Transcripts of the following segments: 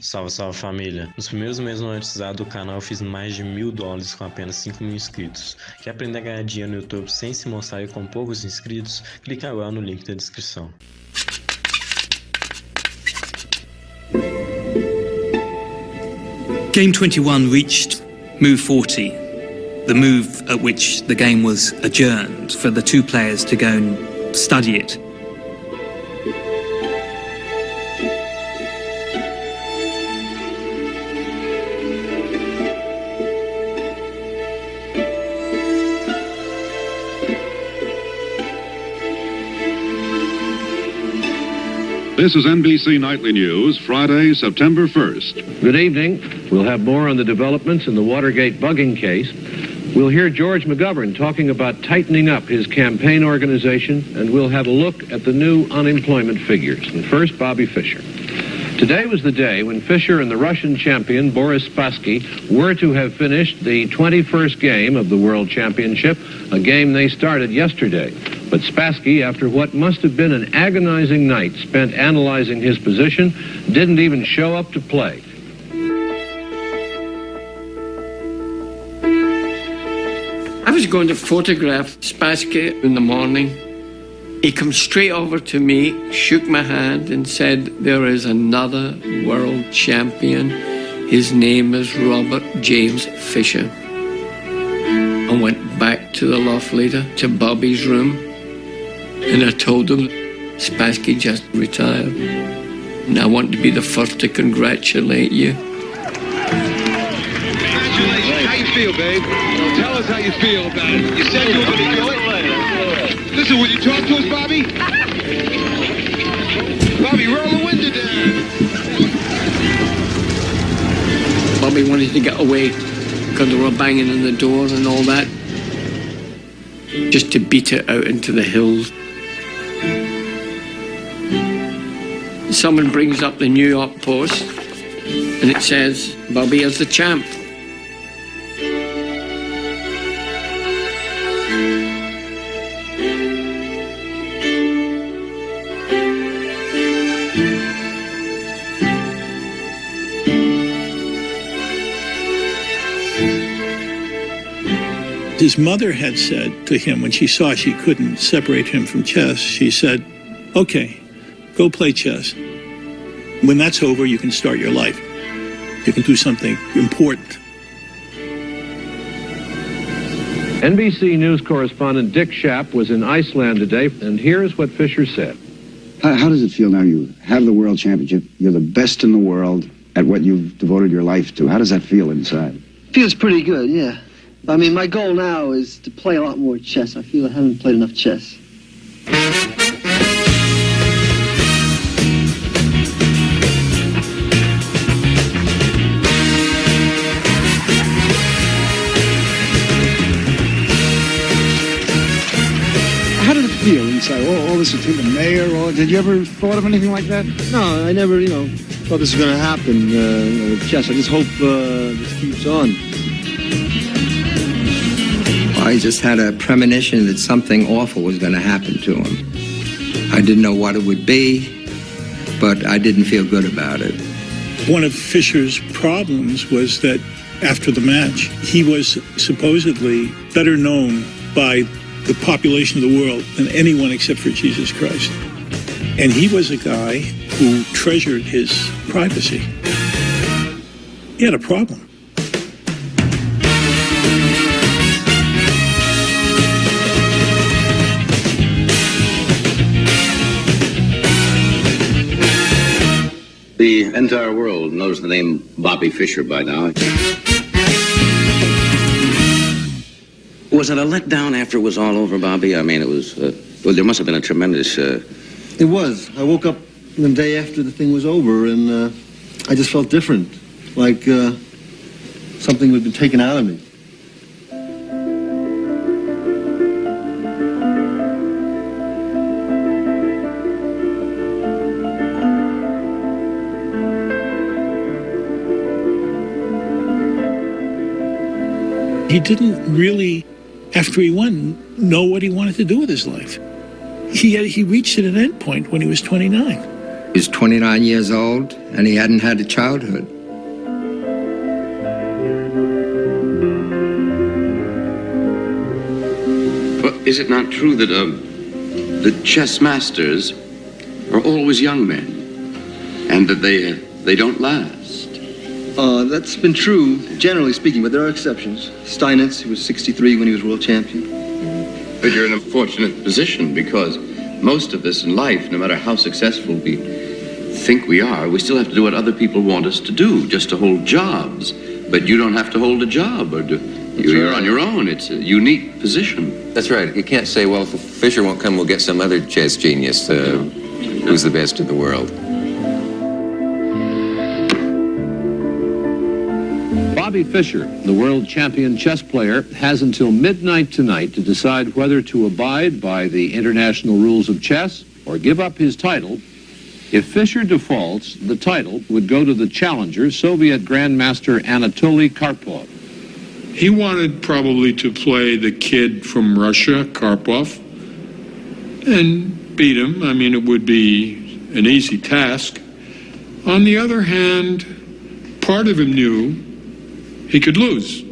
Salve, salve família! Nos primeiros meses monetizados do canal eu fiz mais de $1.000 com apenas 5.000 inscritos. Quer aprender a ganhar dinheiro no YouTube sem se mostrar e com poucos inscritos? Clique agora no link da descrição. Game 21 reached move 40, the move at which the game was adjourned for the two players to go and study it. This is NBC Nightly News, Friday, September 1st. Good evening. We'll have more on the developments in the Watergate bugging case. We'll hear George McGovern talking about tightening up his campaign organization, and we'll have a look at the new unemployment figures. And first, Bobby Fischer. Today was the day when Fischer and the Russian champion, Boris Spassky, were to have finished the 21st game of the World Championship, a game they started yesterday. But Spassky, after what must have been an agonizing night spent analyzing his position, didn't even show up to play. I was going to photograph Spassky in the morning. He come straight over to me, shook my hand and said, "There is another world champion. His name is Robert James Fischer." I went back to the loft leader, to Bobby's room, and I told him Spassky just retired. And I want to be the first to congratulate you. Congratulations. How you feel, babe? Tell us how you feel about it. You said you were going to do it. Listen, will you talk to us, Bobby? Bobby, roll the window down. Bobby wanted to get away because they were banging on the door and all that. Just to beat it out into the hills. Someone brings up the New York Post and it says, "Bobby is the champ." His mother had said to him when she saw she couldn't separate him from chess, she said, "Okay, go play chess. When that's over, you can start your life. You can do something important." NBC News correspondent Dick Schaap was in Iceland today, and here's what Fischer said. How does it feel now? You have the world championship. You're the best in the world at what you've devoted your life to. How does that feel inside? Feels pretty good, yeah. I mean, my goal now is to play a lot more chess. I feel I haven't played enough chess. How did it feel inside? All this between the mayor, did you ever thought of anything like that? No, I never, thought this was going to happen with chess. I just hope this keeps on. I just had a premonition that something awful was going to happen to him. I didn't know what it would be, but I didn't feel good about it. One of Fischer's problems was that after the match, he was supposedly better known by the population of the world than anyone except for Jesus Christ. And he was a guy who treasured his privacy. He had a problem. The entire world knows the name Bobby Fischer by now. Was it a letdown after it was all over, Bobby? I mean, it was, well, there must have been a tremendous... It was. I woke up the day after the thing was over, and I just felt different, like something had been taken out of me. He didn't really, after he won, know what he wanted to do with his life. He reached at an end point when he was 29. He was 29 years old, and he hadn't had a childhood. Well, is it not true that the chess masters are always young men, and that they don't last? That's been true, generally speaking, but there are exceptions. Steinitz, who was 63 when he was world champion. But you're in a fortunate position, because most of us in life, no matter how successful we think we are, we still have to do what other people want us to do, just to hold jobs. But you don't have to hold a job, or you're on your own. It's a unique position. That's right. You can't say, well, if Fischer won't come, we'll get some other chess genius who's the best in the world. Bobby Fischer, the world champion chess player, has until midnight tonight to decide whether to abide by the international rules of chess or give up his title. If Fischer defaults, the title would go to the challenger, Soviet Grandmaster Anatoly Karpov. He wanted probably to play the kid from Russia, Karpov, and beat him. I mean, it would be an easy task. On the other hand, part of him knew he could lose,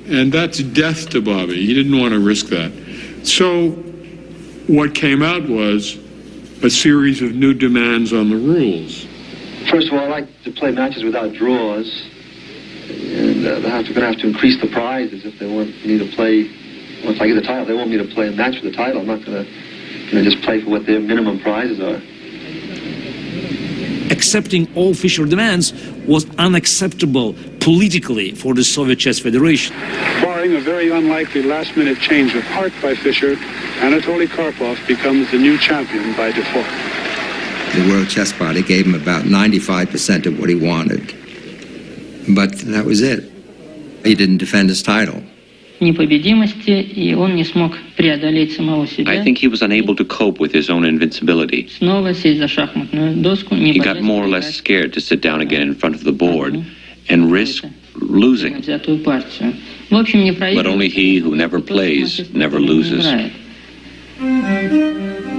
and that's death to Bobby. He didn't want to risk that. So what came out was a series of new demands on the rules. First of all, I like to play matches without draws, and they're going to have to increase the prizes if they want me to play. Once I get the title, they want me to play a match for the title. I'm not going to just play for what their minimum prizes are. Accepting all Fischer demands was unacceptable politically for the Soviet Chess Federation. Barring a very unlikely last-minute change of heart by Fischer, Anatoly Karpov becomes the new champion by default. The World Chess Party gave him about 95% of what he wanted. But that was it. He didn't defend his title. I think he was unable to cope with his own invincibility. He got more or less scared to sit down again in front of the board and risk losing. But only he who never plays never loses.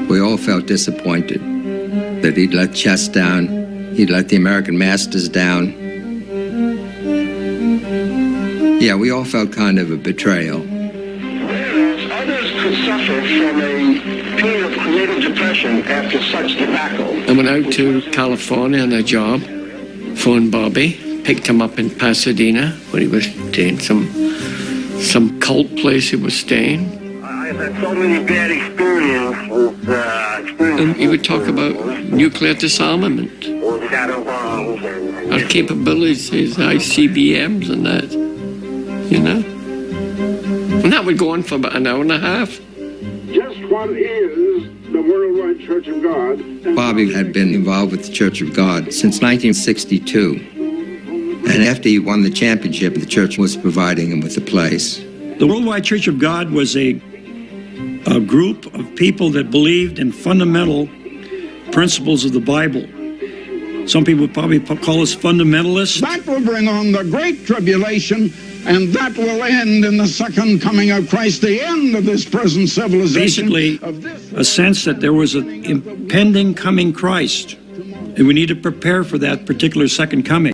We all felt disappointed that he'd let chess down, he'd let the American masters down. Yeah, we all felt kind of a betrayal. Whereas others could suffer from a period of creative depression after such debacle. I went out to California on a job, phoned Bobby, picked him up in Pasadena, where he was staying, some cult place he was staying. I've had so many bad experiences. And he would talk about nuclear disarmament, our capabilities, his ICBMs and that, you know. And that would go on for about an hour and a half. Just what is the Worldwide Church of God? Bobby had been involved with the Church of God since 1962. And after he won the championship, the church was providing him with a place. The Worldwide Church of God was a group of people that believed in fundamental principles of the Bible. Some people would probably call us fundamentalists. That will bring on the great tribulation, and that will end in the second coming of Christ, the end of this present civilization. Basically, a sense that there was an impending coming Christ, and we need to prepare for that particular second coming.